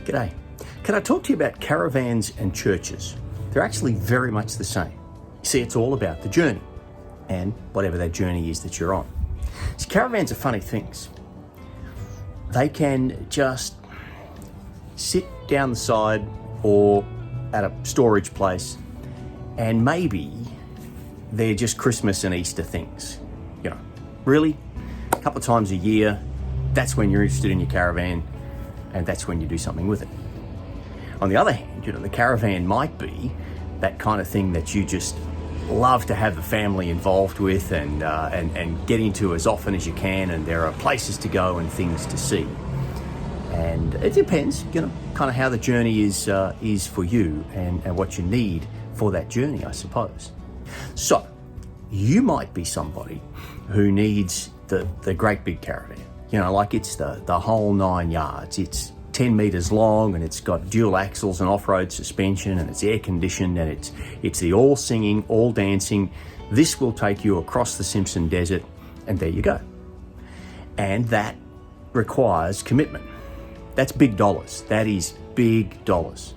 G'day. Can I talk to you about caravans and churches? They're actually very much the same. You see, it's all about the journey and whatever that journey is that you're on. See, caravans are funny things. They can just sit down the side or at a storage place, and maybe they're just Christmas and Easter things. You know, really, a couple of times a year, that's when you're interested in your caravan, and that's when you do something with it. On the other hand, the caravan might be that kind of thing that you just love to have the family involved with and get into as often as you can, and there are places to go and things to see. And it depends, kind of how the journey is for you and what you need for that journey, I suppose. So, you might be somebody who needs the great big caravan. Like it's the whole 9 yards. It's 10 meters long, and it's got dual axles and off-road suspension, and it's air conditioned, and it's the all singing, all dancing. This will take you across the Simpson Desert, and there you go. And that requires commitment. That's big dollars. That is big dollars.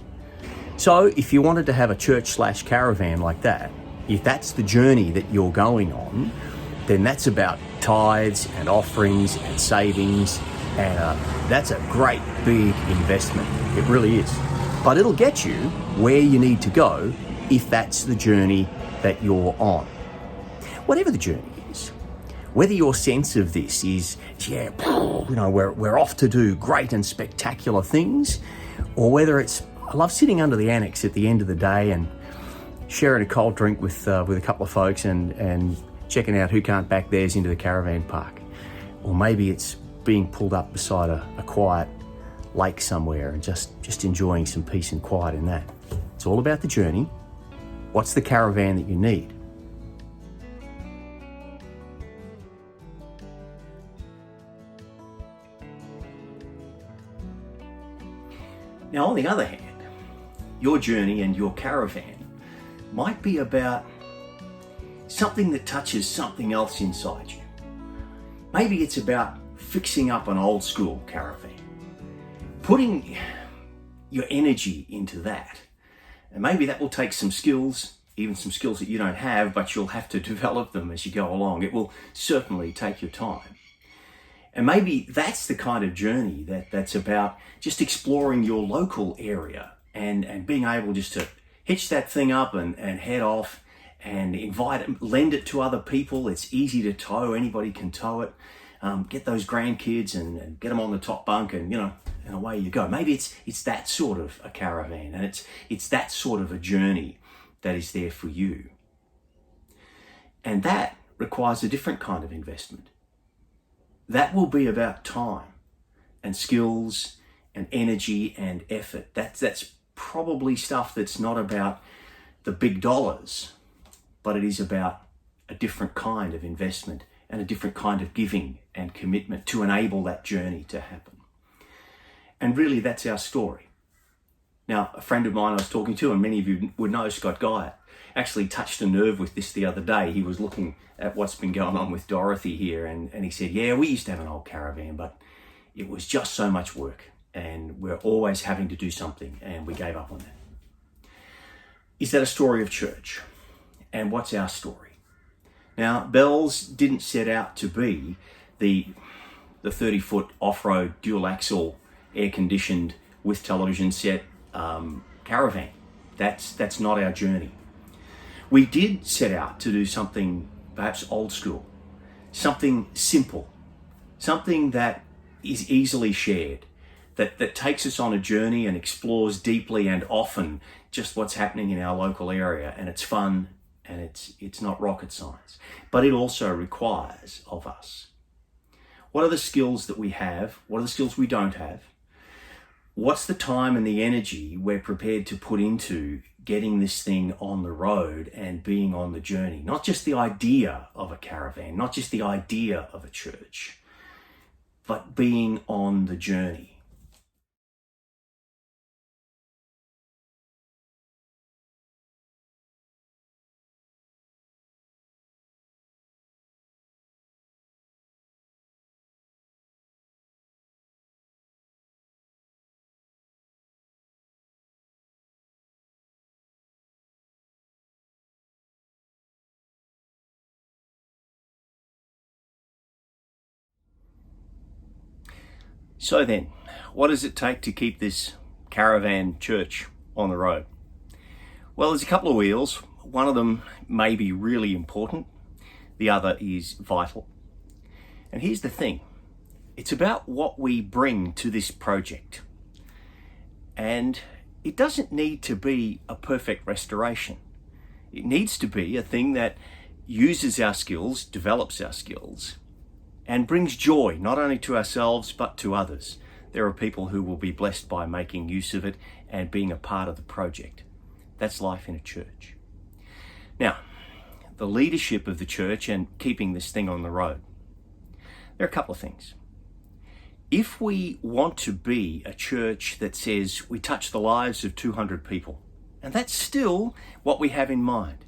So if you wanted to have a church/caravan like that, if that's the journey that you're going on, then that's about tithes and offerings and savings, and that's a great big investment. It really is. But it'll get you where you need to go if that's the journey that you're on. Whatever the journey is, whether your sense of this is, we're off to do great and spectacular things, or whether it's, I love sitting under the annex at the end of the day and sharing a cold drink with a couple of folks and checking out who can't back theirs into the caravan park. Or maybe it's being pulled up beside a quiet lake somewhere and just enjoying some peace and quiet in that. It's all about the journey. What's the caravan that you need? Now, on the other hand, your journey and your caravan might be about something that touches something else inside you. Maybe it's about fixing up an old school caravan, putting your energy into that. And maybe that will take some skills, even some skills that you don't have, but you'll have to develop them as you go along. It will certainly take your time. And maybe that's the kind of journey that's about just exploring your local area and being able just to hitch that thing up and head off and lend it to other people. It's easy to tow. Anybody can tow it. Get those grandkids and get them on the top bunk, and away you go. Maybe it's that sort of a caravan, and it's that sort of a journey that is there for you. And that requires a different kind of investment. That will be about time and skills and energy and effort. That's probably stuff that's not about the big dollars, but it is about a different kind of investment and a different kind of giving and commitment to enable that journey to happen. And really, that's our story. Now, a friend of mine I was talking to, and many of you would know, Scott Guyatt, actually touched a nerve with this the other day. He was looking at what's been going on with Dorothy here, and he said, we used to have an old caravan, but it was just so much work, and we're always having to do something, and we gave up on that. Is that a story of church? And what's our story? Now, Bell's didn't set out to be the 30-foot off-road dual axle, air-conditioned, with television set caravan. That's not our journey. We did set out to do something perhaps old school, something simple, something that is easily shared, that takes us on a journey and explores deeply and often just what's happening in our local area, and it's fun and it's not rocket science. But it also requires of us. What are the skills that we have? What are the skills we don't have? What's the time and the energy we're prepared to put into getting this thing on the road and being on the journey? Not just the idea of a caravan, not just the idea of a church, but being on the journey. So then, what does it take to keep this Caravan Church on the road? Well, there's a couple of wheels. One of them may be really important. The other is vital. And here's the thing. It's about what we bring to this project. And it doesn't need to be a perfect restoration. It needs to be a thing that uses our skills, develops our skills, and brings joy not only to ourselves but to others. There are people who will be blessed by making use of it and being a part of the project. That's life in a church. Now, the leadership of the church and keeping this thing on the road. There are a couple of things. If we want to be a church that says we touch the lives of 200 people, and that's still what we have in mind.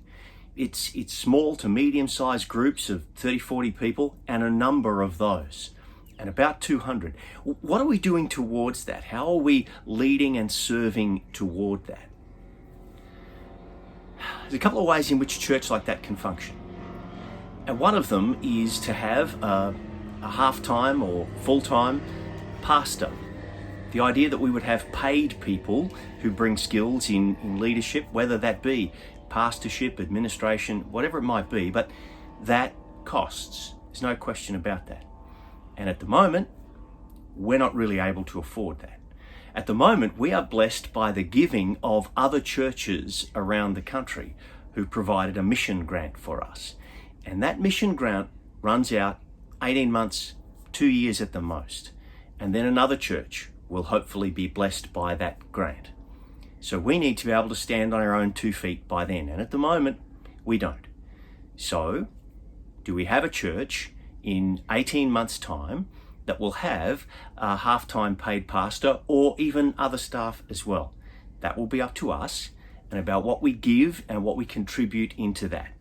It's small to medium-sized groups of 30, 40 people and a number of those, and about 200. What are we doing towards that? How are we leading and serving toward that? There's a couple of ways in which a church like that can function. And one of them is to have a half-time or full-time pastor. The idea that we would have paid people who bring skills in leadership, whether that be pastorship, administration, whatever it might be, but that costs. There's no question about that. And at the moment, we're not really able to afford that. At the moment, we are blessed by the giving of other churches around the country who provided a mission grant for us. And that mission grant runs out 18 months, 2 years at the most. And then another church will hopefully be blessed by that grant. So we need to be able to stand on our own 2 feet by then. And at the moment, we don't. So, do we have a church in 18 months' time that will have a half-time paid pastor or even other staff as well? That will be up to us and about what we give and what we contribute into that.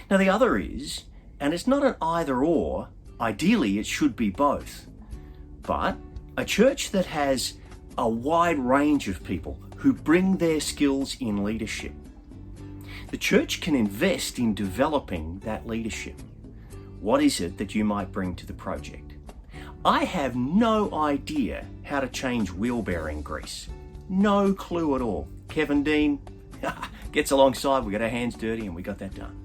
Now the other is, and it's not an either or, ideally it should be both, but a church that has a wide range of people who bring their skills in leadership. The church can invest in developing that leadership. What is it that you might bring to the project? I have no idea how to change wheel bearing grease. No clue at all. Kevin Dean gets alongside, we got our hands dirty and we got that done.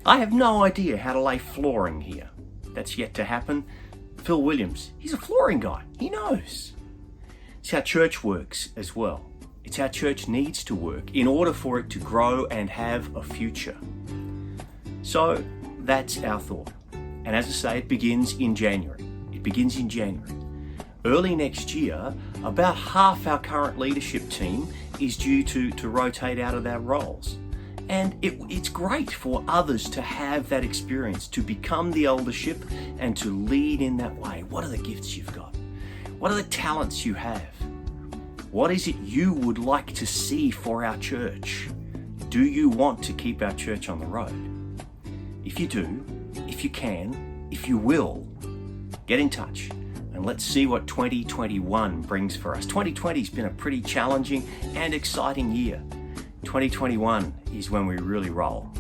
I have no idea how to lay flooring here. That's yet to happen. Phil Williams, he's a flooring guy. He knows. It's how church works as well. It's how church needs to work in order for it to grow and have a future. So that's our thought. And as I say, it begins in January. Early next year, about half our current leadership team is due to rotate out of their roles. And it's great for others to have that experience, to become the eldership and to lead in that way. What are the gifts you've got? What are the talents you have? What is it you would like to see for our church? Do you want to keep our church on the road? If you do, if you can, if you will, get in touch and let's see what 2021 brings for us. 2020 has been a pretty challenging and exciting year. 2021 is when we really roll.